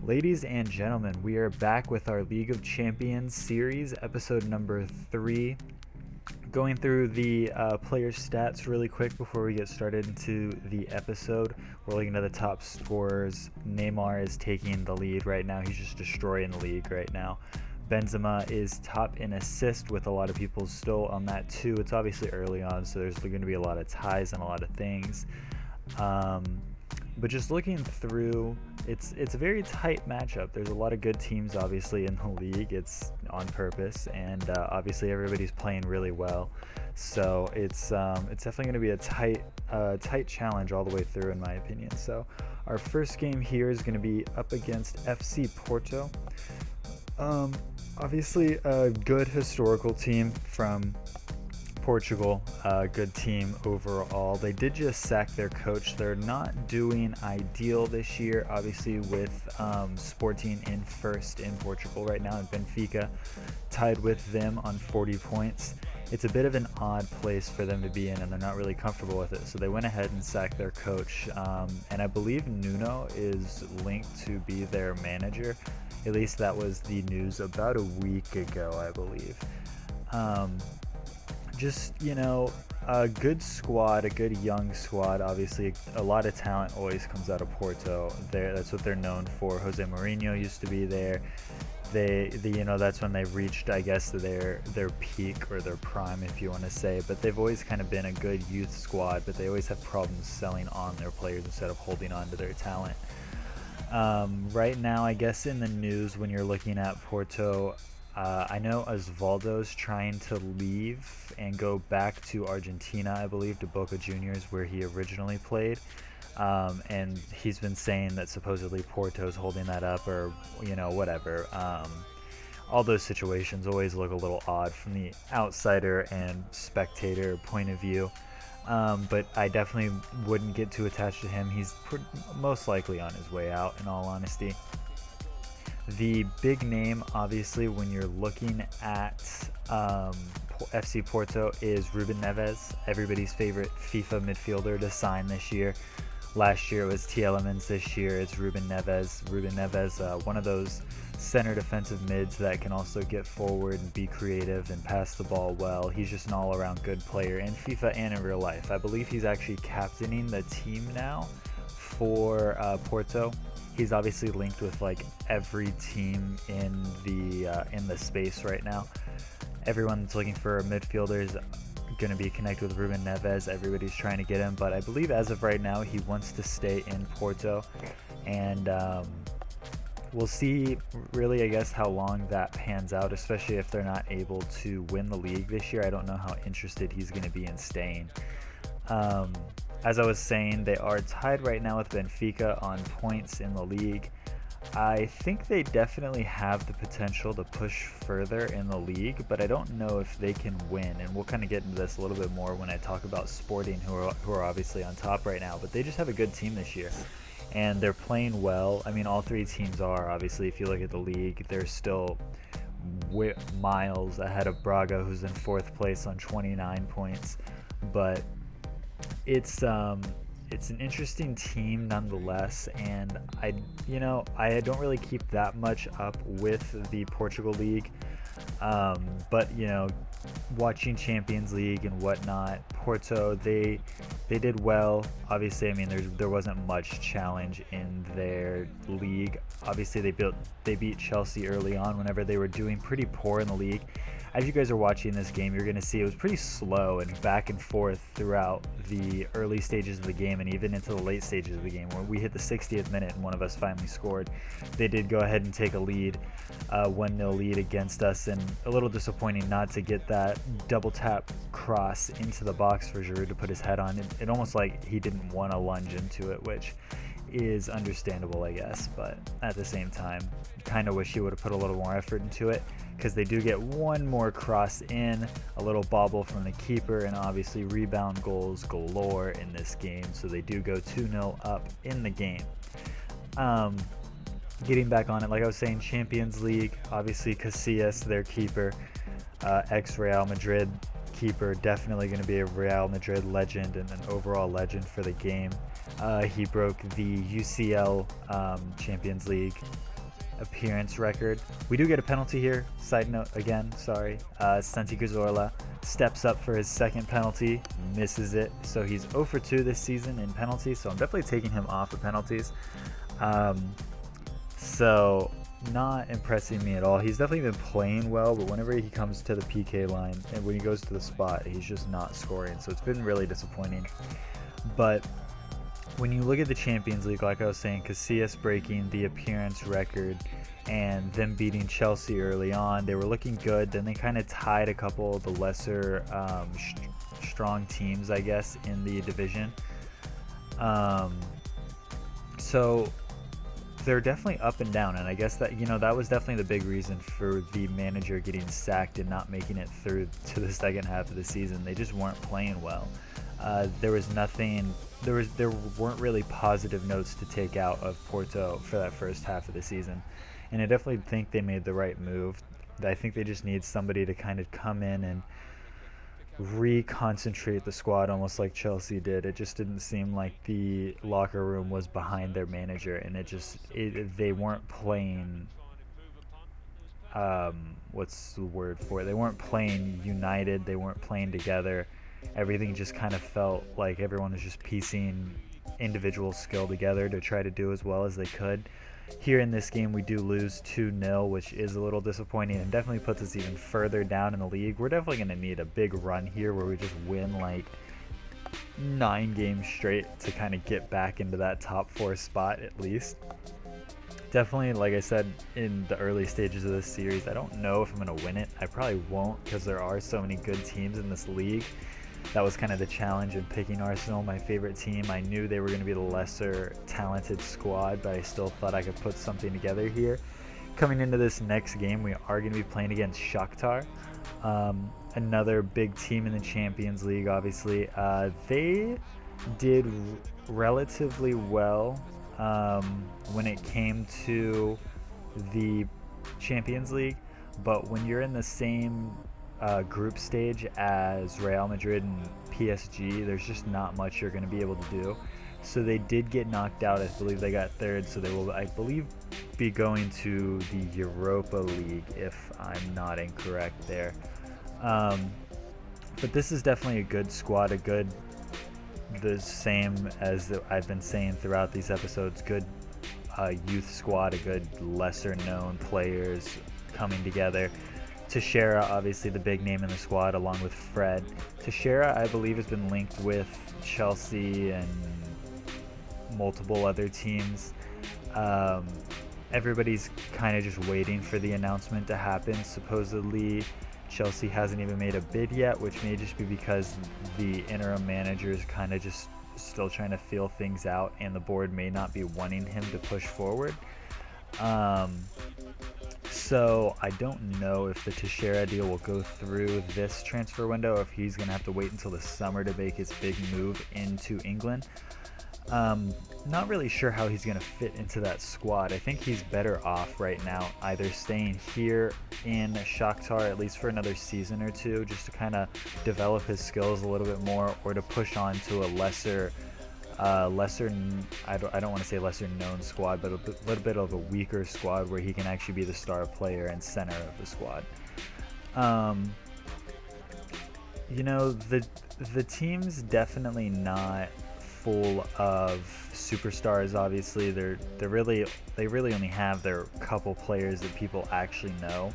Ladies and gentlemen, we are back with our League of Champions series, episode number 3. Going through the player stats really quick before we get started into the episode. We're looking at the top scorers. Neymar is taking the lead right now. He's just destroying the league right now. Benzema is top in assist with a lot of people still on that too. It's obviously early on, so there's going to be a lot of ties and a lot of things. But just looking through, it's a very tight matchup. There's a lot of good teams obviously in the league. It's on purpose, and obviously everybody's playing really well. So it's definitely going to be a tight challenge all the way through, in my opinion. So our first game here is going to be up against FC Porto. Obviously a good historical team from Portugal, good team overall. They did just sack their coach. They're not doing ideal this year, obviously, with Sporting in first in Portugal right now, and Benfica tied with them on 40 points. It's a bit of an odd place for them to be in, and they're not really comfortable with it. So they went ahead and sacked their coach, and I believe Nuno is linked to be their manager. At least that was the news about a week ago, I believe. Just, a good squad, a good young squad. Obviously, a lot of talent always comes out of Porto. That's what they're known for. Jose Mourinho used to be there. That's when they reached, I guess, their peak or their prime, if you want to say. But they've always kind of been a good youth squad, but they always have problems selling on their players instead of holding on to their talent. Right now, I guess in the news when you're looking at Porto, I know Osvaldo's trying to leave and go back to Argentina, I believe, to Boca Juniors, where he originally played. And he's been saying that supposedly Porto's holding that up, or, whatever. All those situations always look a little odd from the outsider and spectator point of view. But I definitely wouldn't get too attached to him. He's most likely on his way out, in all honesty. The big name, obviously, when you're looking at FC Porto is Ruben Neves, everybody's favorite FIFA midfielder to sign this year. Last year it was T. Elements. This year it's Ruben Neves. Ruben Neves, one of those center defensive mids that can also get forward and be creative and pass the ball well. He's just an all-around good player in FIFA and in real life. I believe he's actually captaining the team now for Porto. He's obviously linked with like every team in the space right now. Everyone that's looking for a midfielder is going to be connected with Ruben Neves. Everybody's trying to get him, but I believe as of right now he wants to stay in Porto, and we'll see really, I guess, how long that pans out, especially if they're not able to win the league this year. I don't know how interested he's going to be in staying. As I was saying, they are tied right now with Benfica on points in the league. I think they definitely have the potential to push further in the league, but I don't know if they can win, and we'll kind of get into this a little bit more when I talk about Sporting, who are obviously on top right now, but they just have a good team this year, and they're playing well. I mean, all three teams are. Obviously, if you look at the league, they're still miles ahead of Braga, who's in 4th place on 29 points, but it's an interesting team nonetheless, and I don't really keep that much up with the Portugal League, but watching Champions League and whatnot, Porto, they did well. Obviously, I mean, there wasn't much challenge in their league. Obviously, they beat Chelsea early on whenever they were doing pretty poor in the league. As you guys are watching this game, you're going to see it was pretty slow and back and forth throughout the early stages of the game and even into the late stages of the game, where we hit the 60th minute and one of us finally scored. They did go ahead and take a lead, 1-0 lead against us, and a little disappointing not to get that double tap cross into the box for Giroud to put his head on. It almost like he didn't want to lunge into it, which is understandable, I guess, but at the same time, kind of wish he would have put a little more effort into it, because they do get one more cross in, a little bobble from the keeper, and obviously rebound goals galore in this game, so they do go 2-0 up in the game. Getting back on it, like I was saying, Champions League, obviously Casillas, their keeper, ex-Real Madrid keeper, definitely going to be a Real Madrid legend and an overall legend for the game. He broke the UCL Champions League appearance record. We do get a penalty here. Side note again, sorry. Santi Cazorla steps up for his second penalty, misses it. So he's 0 for 2 this season in penalties. So I'm definitely taking him off of penalties. So not impressing me at all. He's definitely been playing well, but whenever he comes to the PK line and when he goes to the spot, he's just not scoring. So it's been really disappointing. But when you look at the Champions League, like I was saying, Casillas breaking the appearance record and them beating Chelsea early on, they were looking good. Then they kind of tied a couple of the lesser strong teams, I guess, in the division. So they're definitely up and down, and I guess that, that was definitely the big reason for the manager getting sacked and not making it through to the second half of the season. They just weren't playing well. There weren't really positive notes to take out of Porto for that first half of the season, and I definitely think they made the right move. I think they just need somebody to kind of come in and reconcentrate the squad, almost like Chelsea did. It just didn't seem like the locker room was behind their manager, and they weren't playing what's the word for it? They weren't playing united. They weren't playing together. Everything just kind of felt like everyone was just piecing individual skill together to try to do as well as they could. Here in this game, we do lose 2-0, which is a little disappointing and definitely puts us even further down in the league. We're definitely going to need a big run here where we just win like 9 games straight to kind of get back into that top 4 spot at least. Definitely, like I said, in the early stages of this series, I don't know if I'm going to win it. I probably won't because there are so many good teams in this league. That was kind of the challenge in picking Arsenal, my favorite team. I knew they were going to be the lesser talented squad, but I still thought I could put something together here. Coming into this next game, we are going to be playing against Shakhtar, another big team in the Champions League, obviously. They did relatively well when it came to the Champions League, but when you're in the same group stage as Real Madrid and PSG, there's just not much you're going to be able to do. So they did get knocked out. I believe they got third, so they will, I believe, be going to the Europa League, if I'm not incorrect there. But this is definitely a good squad, the same as I've been saying throughout these episodes, good youth squad, a good lesser known players coming together. Teixeira, obviously the big name in the squad, along with Fred. Teixeira, I believe, has been linked with Chelsea and multiple other teams. Everybody's kind of just waiting for the announcement to happen. Supposedly, Chelsea hasn't even made a bid yet, which may just be because the interim manager is kind of just still trying to feel things out, and the board may not be wanting him to push forward. So I don't know if the Teixeira deal will go through this transfer window, or if he's going to have to wait until the summer to make his big move into England. Not really sure how he's going to fit into that squad. I think he's better off right now either staying here in Shakhtar at least for another season or two, just to kind of develop his skills a little bit more, or to push on to a lesser I don't want to say lesser known squad, but a little bit of a weaker squad where he can actually be the star player and center of the squad. The team's definitely not full of superstars. Obviously, they really only have their couple players that people actually know.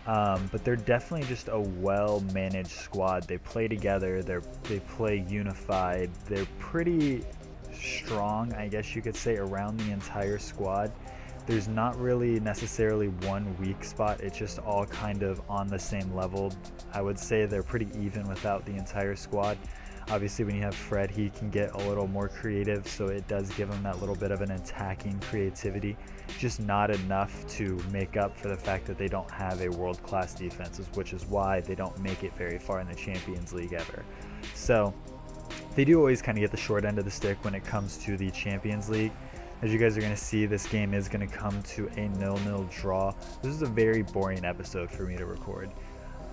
But they're definitely just a well-managed squad. They play together. They play unified. They're pretty strong, I guess you could say, around the entire squad. There's not really necessarily one weak spot. It's just all kind of on the same level. I would say they're pretty even without the entire squad. Obviously, when you have Fred, he can get a little more creative, so it does give him that little bit of an attacking creativity. Just not enough to make up for the fact that they don't have a world-class defense, which is why they don't make it very far in the Champions League ever. So they do always kind of get the short end of the stick when it comes to the Champions League. As you guys are going to see, this game is going to come to a 0-0 draw. This is a very boring episode for me to record.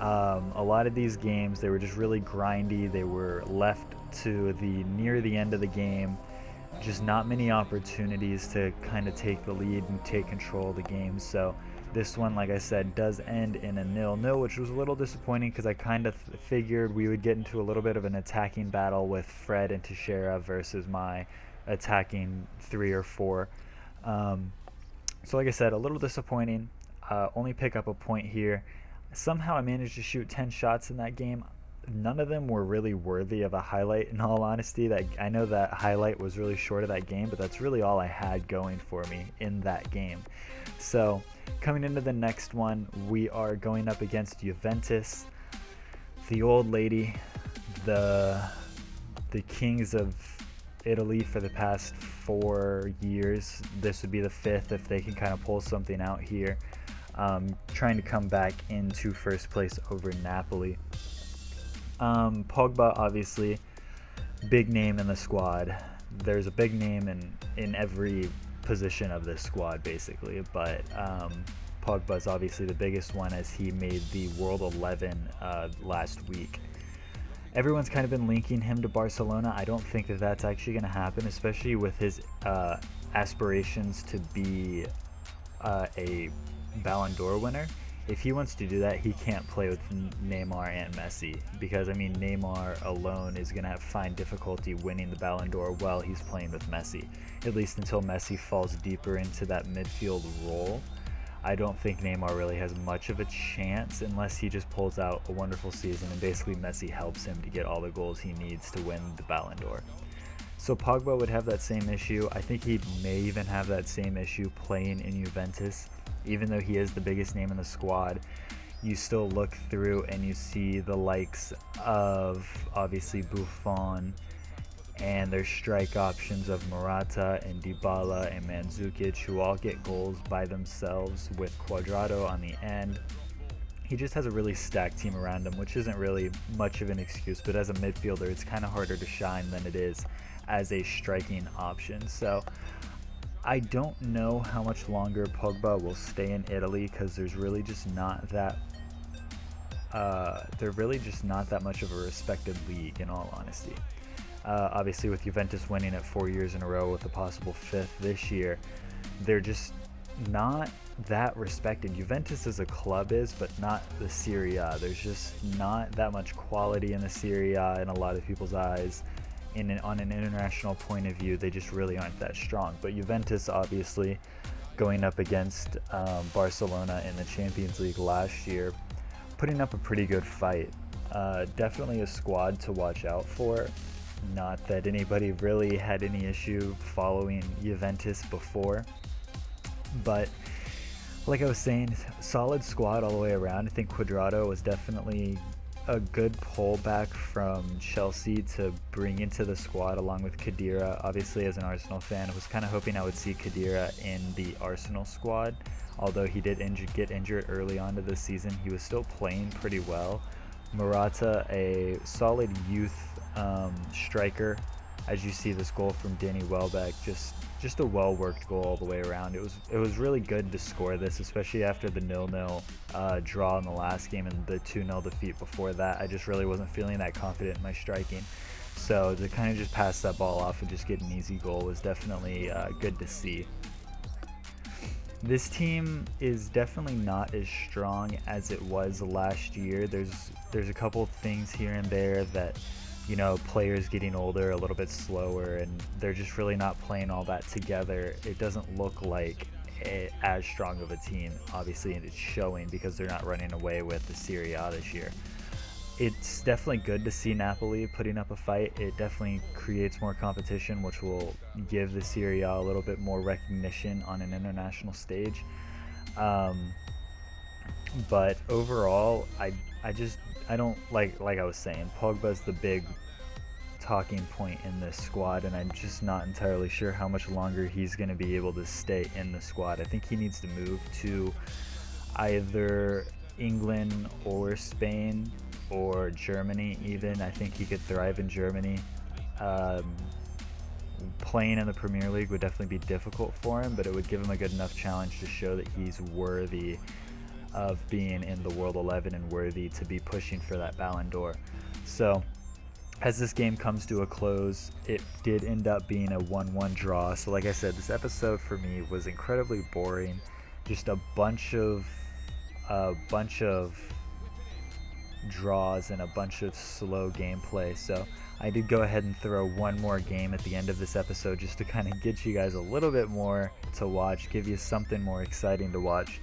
A lot of these games, they were just really grindy. They were left to near the end of the game. just not many opportunities to kind of take the lead and take control of the game. So this one, like I said, does end in a 0-0, which was a little disappointing because I kind of figured we would get into a little bit of an attacking battle with Fred and Teixeira versus my attacking 3 or 4. So like I said, a little disappointing. Only pick up a point here. Somehow I managed to shoot 10 shots in that game. None of them were really worthy of a highlight, in all honesty. That I know that highlight was really short of that game, but that's really all I had going for me in that game. So coming into the next one, we are going up against Juventus, the old lady, the kings of Italy for the past 4 years. This would be the 5th if they can kind of pull something out here. Trying to come back into first place over Napoli. Pogba, obviously, big name in the squad. There's a big name in every position of this squad, basically, but Pogba's obviously the biggest one as he made the World 11 last week. Everyone's kind of been linking him to Barcelona. I don't think that that's actually going to happen, especially with his aspirations to be a Ballon d'Or winner. If he wants to do that, he can't play with Neymar and Messi, because I mean Neymar alone is going to find difficulty winning the Ballon d'Or while he's playing with Messi, at least until Messi falls deeper into that midfield role. I don't think Neymar really has much of a chance unless he just pulls out a wonderful season and basically Messi helps him to get all the goals he needs to win the Ballon d'Or. So Pogba would have that same issue. I think he may even have that same issue playing in Juventus. Even though he is the biggest name in the squad, you still look through and you see the likes of obviously Buffon and their strike options of Morata and Dybala and Mandzukic, who all get goals by themselves with Cuadrado on the end. He just has a really stacked team around him, which isn't really much of an excuse, but as a midfielder, it's kind of harder to shine than it is as a striking option. So I don't know how much longer Pogba will stay in Italy, because there's really just not that much of a respected league, in all honesty. Obviously, with Juventus winning it 4 years in a row with a possible 5th this year, they're just not that respected. Juventus as a club is, but not the Serie A. There's just not that much quality in the Serie A in a lot of people's eyes. On an international point of view, they just really aren't that strong. But Juventus, obviously, going up against Barcelona in the Champions League last year, putting up a pretty good fight. Definitely a squad to watch out for. Not that anybody really had any issue following Juventus before, but like I was saying, solid squad all the way around. I think Cuadrado was definitely a good pullback from Chelsea to bring into the squad along with Khedira. Obviously, as an Arsenal fan, I was kind of hoping I would see Khedira in the Arsenal squad. Although he did get injured early on to the season, he was still playing pretty well. Morata, a solid youth striker. As you see this goal from Danny Welbeck, just a well-worked goal all the way around. It was really good to score this, especially after the 0-0 draw in the last game and the 2-0 defeat before that. I just really wasn't feeling that confident in my striking. So to kind of just pass that ball off and just get an easy goal was definitely good to see. This team is definitely not as strong as it was last year. There's a couple of things here and there that, you know, players getting older, a little bit slower, and they're just really not playing all that together. It doesn't look like as strong of a team, obviously, and it's showing because they're not running away with the Serie A this year. It's definitely good to see Napoli putting up a fight. It definitely creates more competition, which will give the Serie A a little bit more recognition on an international stage. But overall, I don't like I was saying, Pogba's the big talking point in this squad, and I'm just not entirely sure how much longer he's going to be able to stay in the squad. I think he needs to move to either England or Spain or Germany even. I think he could thrive in Germany. Playing in the Premier League would definitely be difficult for him, but it would give him a good enough challenge to show that he's worthy of being in the World 11 and worthy to be pushing for that Ballon d'Or. So As this game comes to a close, it did end up being a 1-1 draw. So like I said, this episode for me was incredibly boring. Just a bunch of draws and a bunch of slow gameplay. So I did go ahead and throw one more game at the end of this episode just to kind of get you guys a little bit more to watch, give you something more exciting to watch.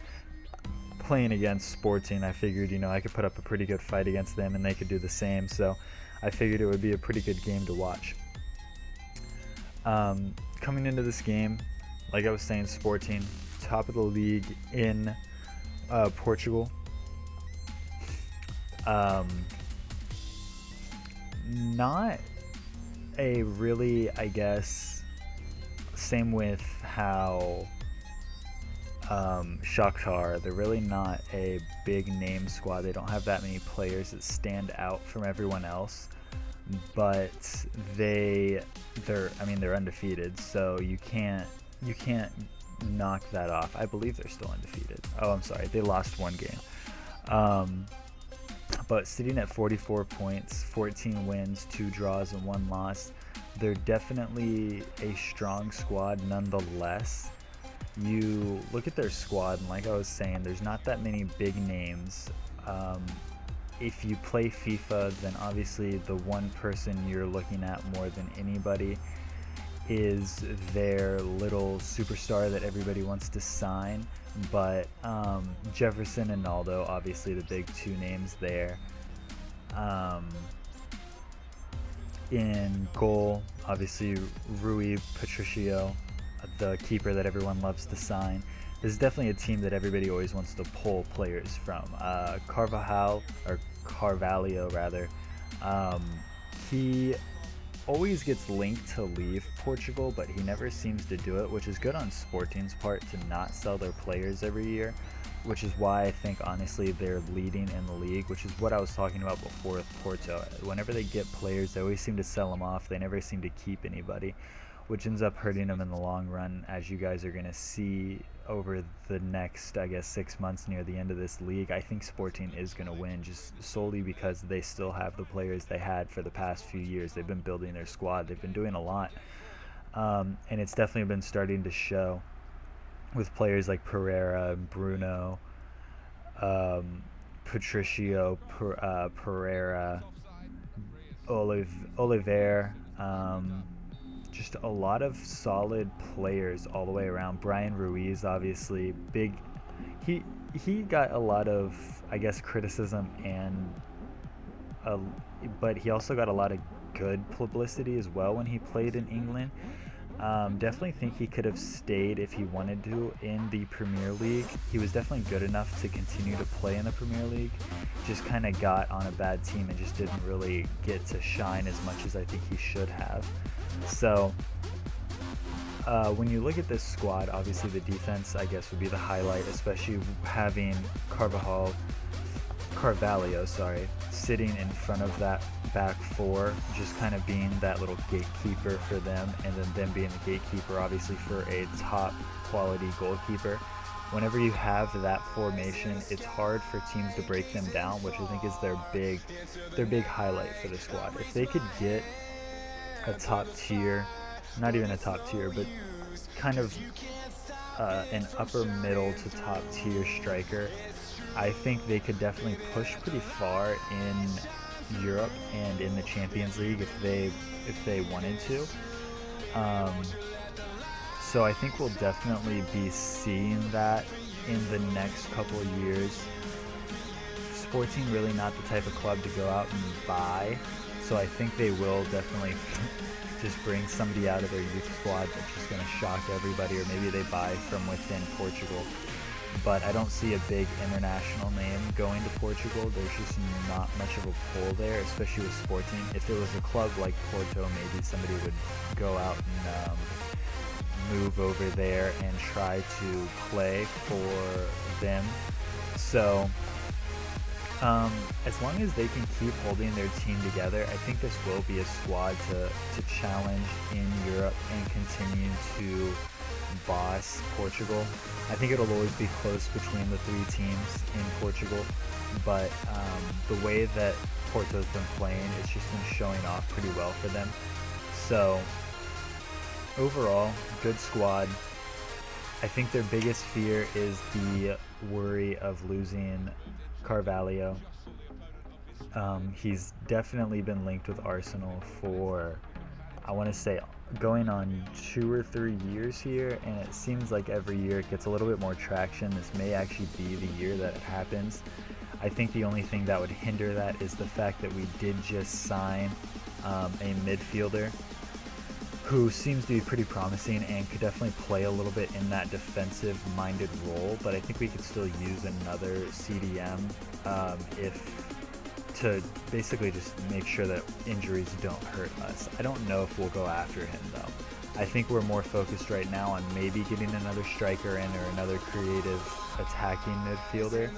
Playing against Sporting, I figured, I could put up a pretty good fight against them and they could do the same. So I figured it would be a pretty good game to watch. Coming into this game, like I was saying, Sporting, top of the league in Portugal. Not a really, I guess, same with how Shakhtar, they're really not a big name squad. They don't have that many players that stand out from everyone else, but they're undefeated, so you can't knock that off. I believe they're still undefeated. Oh, I'm sorry, they lost one game. But sitting at 44 points, 14 wins, 2 draws, and 1 loss, they're definitely a strong squad nonetheless. You look at their squad, and like I was saying, there's not that many big names. If you play FIFA, then obviously the one person you're looking at more than anybody is their little superstar that everybody wants to sign. But Jefferson and Naldo, obviously the big 2 names there. In goal, obviously Rui Patricio, the keeper that everyone loves to sign. This is definitely a team that everybody always wants to pull players from. Carvalho rather. He always gets linked to leave Portugal, but he never seems to do it, which is good on Sporting's part to not sell their players every year, which is why I think honestly they're leading in the league, which is what I was talking about before with Porto. Whenever they get players, they always seem to sell them off. They never seem to keep anybody, which ends up hurting them in the long run, as you guys are going to see over the next, I guess, 6 months near the end of this league. I think Sporting is going to win just solely because they still have the players they had for the past few years. They've been building their squad. They've been doing a lot. And it's definitely been starting to show with players like Pereira, Bruno, Patricio, Pereira, Oliver, just a lot of solid players all the way around. Brian Ruiz, obviously big. He got a lot of, I guess, criticism but he also got a lot of good publicity as well when he played in England. Definitely think he could have stayed if he wanted to in the Premier League. He was definitely good enough to continue to play in the Premier League. Just kind of got on a bad team and just didn't really get to shine as much as I think he should have. So when you look at this squad, obviously the defense, I guess, would be the highlight, especially having Carvalho, sitting in front of that back 4, just kind of being that little gatekeeper for them, and then them being the gatekeeper obviously for a top quality goalkeeper. Whenever you have that formation, it's hard for teams to break them down, which I think is their big highlight for the squad. If they could get a top tier, not even a top tier, but kind of an upper middle to top tier striker, I think they could definitely push pretty far in Europe and in the Champions League if they wanted to. So I think we'll definitely be seeing that in the next couple of years. Sporting really not the type of club to go out and buy, so I think they will definitely just bring somebody out of their youth squad that's just going to shock everybody, or maybe they buy from within Portugal. But I don't see a big international name going to Portugal. There's just not much of a pull there, especially with Sporting. If it was a club like Porto, maybe somebody would go out and move over there and try to play for them. So as long as they can keep holding their team together, I think this will be a squad to challenge in Europe and continue to boss Portugal. I think it'll always be close between the three teams in Portugal, but the way that Porto's been playing, it's just been showing off pretty well for them. So overall, good squad. I think their biggest fear is the worry of losing Carvalho. He's definitely been linked with Arsenal for, I want to say, going on 2 or 3 years here, and it seems like every year it gets a little bit more traction. This may actually be the year that it happens. I think the only thing that would hinder that is the fact that we did just sign a midfielder who seems to be pretty promising and could definitely play a little bit in that defensive-minded role, but I think we could still use another CDM to basically just make sure that injuries don't hurt us. I don't know if we'll go after him though. I think we're more focused right now on maybe getting another striker in or another creative attacking midfielder,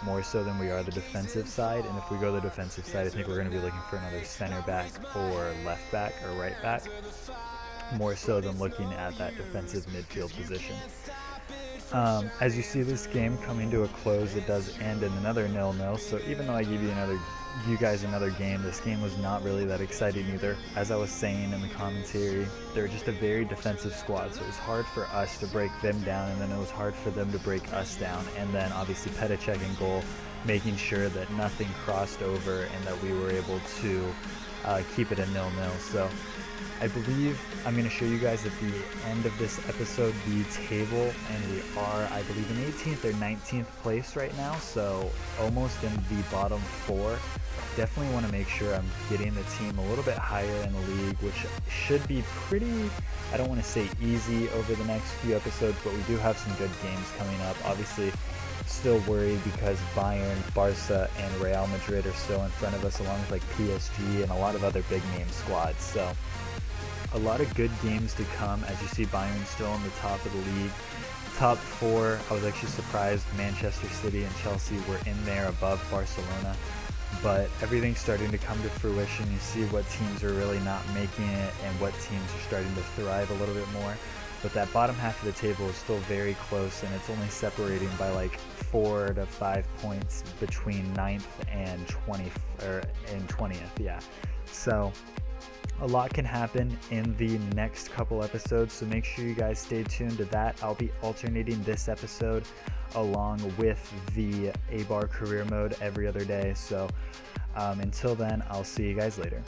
more so than we are the defensive side. And if we go the defensive side, I think we're going to be looking for another center back or left back or right back, more so than looking at that defensive midfield position. As you see this game coming to a close, it does end in another 0-0. So even though I give you guys another game, this game was not really that exciting either. As I was saying in the commentary, they're just a very defensive squad, so it was hard for us to break them down, and then it was hard for them to break us down. And then obviously Petacek in goal, making sure that nothing crossed over and that we were able to keep it a 0-0. So I believe I'm going to show you guys at the end of this episode the table, and we are, I believe, in 18th or 19th place right now, so almost in the bottom 4. Definitely want to make sure I'm getting the team a little bit higher in the league, which should be pretty, I don't want to say easy over the next few episodes, but we do have some good games coming up. Obviously, still worried because Bayern, Barca, and Real Madrid are still in front of us, along with like PSG and a lot of other big name squads. So a lot of good games to come. As you see, Bayern still on the top of the league. Top 4, I was actually surprised Manchester City and Chelsea were in there above Barcelona. But everything's starting to come to fruition. You see what teams are really not making it and what teams are starting to thrive a little bit more. But that bottom half of the table is still very close, and it's only separating by like 4 to 5 points between 9th and 20th. Yeah. So a lot can happen in the next couple episodes, so make sure you guys stay tuned to that. I'll be alternating this episode along with the A-Bar career mode every other day. So until then, I'll see you guys later.